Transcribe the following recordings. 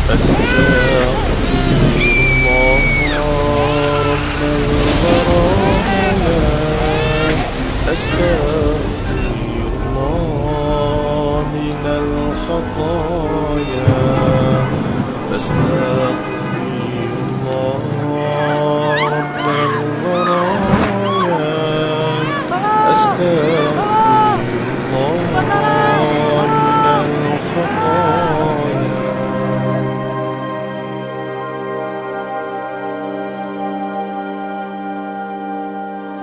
أستغفر الله رب البرايا أستغفر الله من الخطايا أستغفر الله رب البرايا أستغفر الله من الخطايا.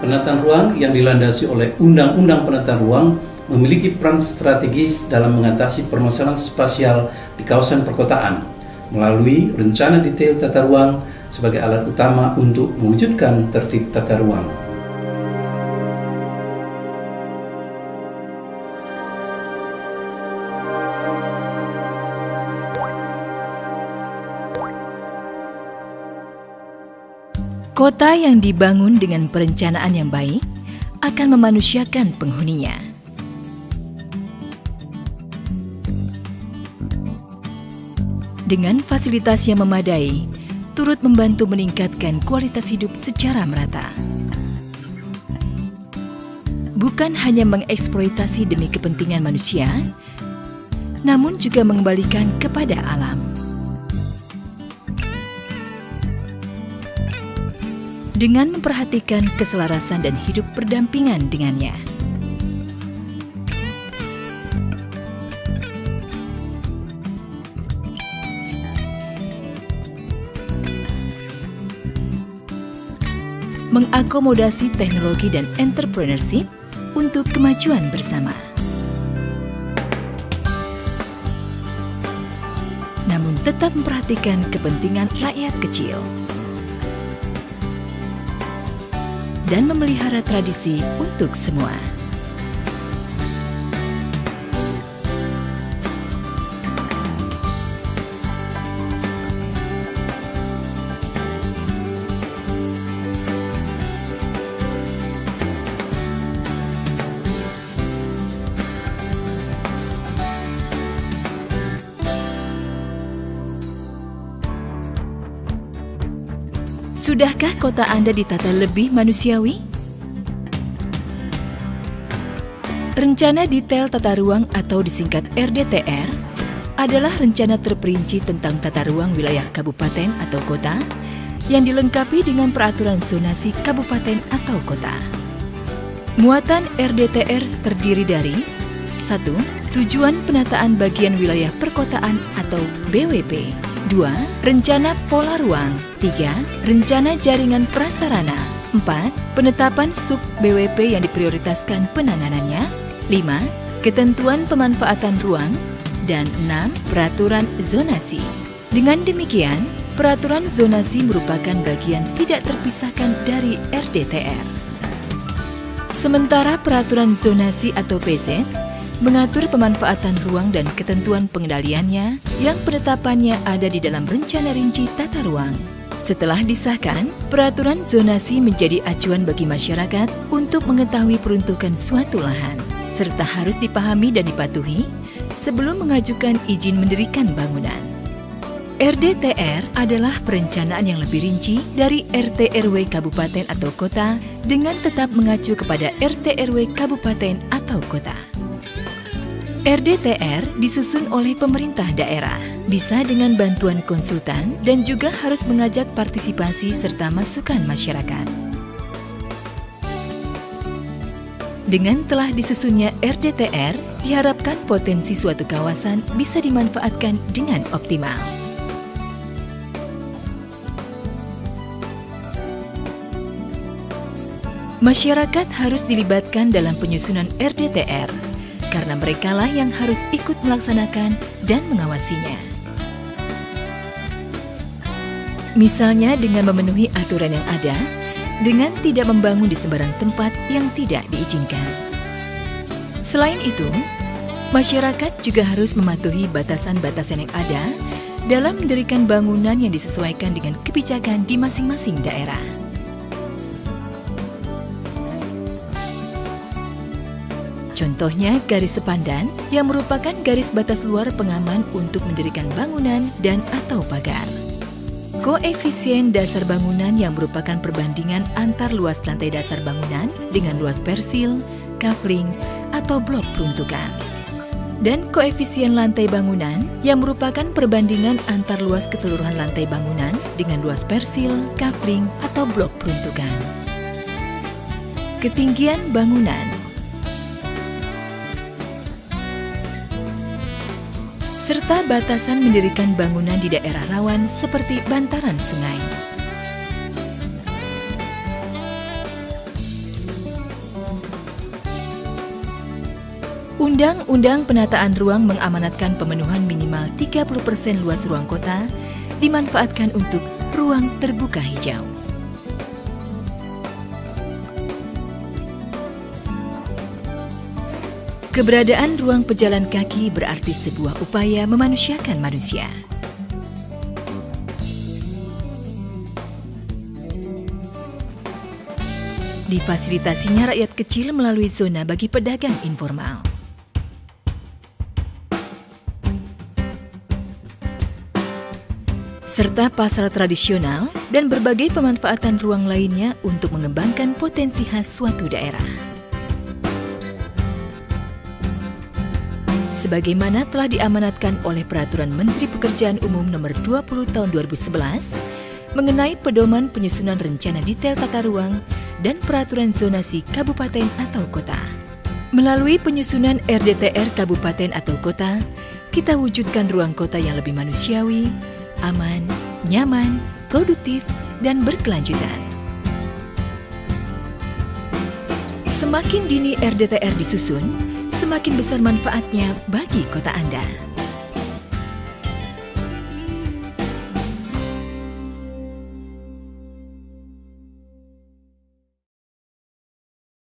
Penataan ruang yang dilandasi oleh Undang-Undang Penataan Ruang memiliki peran strategis dalam mengatasi permasalahan spasial di kawasan perkotaan melalui rencana detail tata ruang sebagai alat utama untuk mewujudkan tertib tata ruang. Kota yang dibangun dengan perencanaan yang baik akan memanusiakan penghuninya. Dengan fasilitas yang memadai, turut membantu meningkatkan kualitas hidup secara merata. Bukan hanya mengeksploitasi demi kepentingan manusia, namun juga mengembalikan kepada alam. Dengan memperhatikan keselarasan dan hidup berdampingan dengannya. Mengakomodasi teknologi dan entrepreneurship untuk kemajuan bersama. Namun tetap memperhatikan kepentingan rakyat kecil. Dan memelihara tradisi untuk semua. Sudahkah kota Anda ditata lebih manusiawi? Rencana Detail Tata Ruang atau disingkat RDTR adalah rencana terperinci tentang tata ruang wilayah kabupaten atau kota yang dilengkapi dengan peraturan zonasi kabupaten atau kota. Muatan RDTR terdiri dari 1. Tujuan penataan bagian wilayah perkotaan atau BWP. 2. Rencana pola ruang. 3. Rencana jaringan prasarana. 4. Penetapan sub BWP yang diprioritaskan penanganannya. 5. Ketentuan pemanfaatan ruang. Dan 6. Peraturan zonasi. Dengan demikian, peraturan zonasi merupakan bagian tidak terpisahkan dari RDTR. Sementara peraturan zonasi atau PZ mengatur pemanfaatan ruang dan ketentuan pengendaliannya yang penetapannya ada di dalam rencana rinci tata ruang. Setelah disahkan, peraturan zonasi menjadi acuan bagi masyarakat untuk mengetahui peruntukan suatu lahan, serta harus dipahami dan dipatuhi sebelum mengajukan izin mendirikan bangunan. RDTR adalah perencanaan yang lebih rinci dari RT/RW kabupaten atau kota dengan tetap mengacu kepada RT/RW kabupaten atau kota. RDTR disusun oleh pemerintah daerah, bisa dengan bantuan konsultan dan juga harus mengajak partisipasi serta masukan masyarakat. Dengan telah disusunnya RDTR, diharapkan potensi suatu kawasan bisa dimanfaatkan dengan optimal. Masyarakat harus dilibatkan dalam penyusunan RDTR, karena merekalah yang harus ikut melaksanakan dan mengawasinya. Misalnya dengan memenuhi aturan yang ada, dengan tidak membangun di sembarang tempat yang tidak diizinkan. Selain itu, masyarakat juga harus mematuhi batasan-batasan yang ada dalam mendirikan bangunan yang disesuaikan dengan kebijakan di masing-masing daerah. Contohnya garis sepandan yang merupakan garis batas luar pengaman untuk mendirikan bangunan dan atau pagar. Koefisien dasar bangunan yang merupakan perbandingan antar luas lantai dasar bangunan dengan luas persil, kafling, atau blok peruntukan. Dan koefisien lantai bangunan yang merupakan perbandingan antar luas keseluruhan lantai bangunan dengan luas persil, kafling, atau blok peruntukan. Ketinggian bangunan serta batasan mendirikan bangunan di daerah rawan seperti bantaran sungai. Undang-Undang Penataan Ruang mengamanatkan pemenuhan minimal 30% luas ruang kota dimanfaatkan untuk ruang terbuka hijau. Keberadaan ruang pejalan kaki berarti sebuah upaya memanusiakan manusia. Difasilitasinya rakyat kecil melalui zona bagi pedagang informal. Serta pasar tradisional dan berbagai pemanfaatan ruang lainnya untuk mengembangkan potensi khas suatu daerah. Sebagaimana telah diamanatkan oleh Peraturan Menteri Pekerjaan Umum Nomor 20 Tahun 2011 mengenai pedoman penyusunan rencana detail tata ruang dan peraturan zonasi kabupaten atau kota. Melalui penyusunan RDTR kabupaten atau kota, kita wujudkan ruang kota yang lebih manusiawi, aman, nyaman, produktif, dan berkelanjutan. Semakin dini RDTR disusun, semakin besar manfaatnya bagi kota Anda.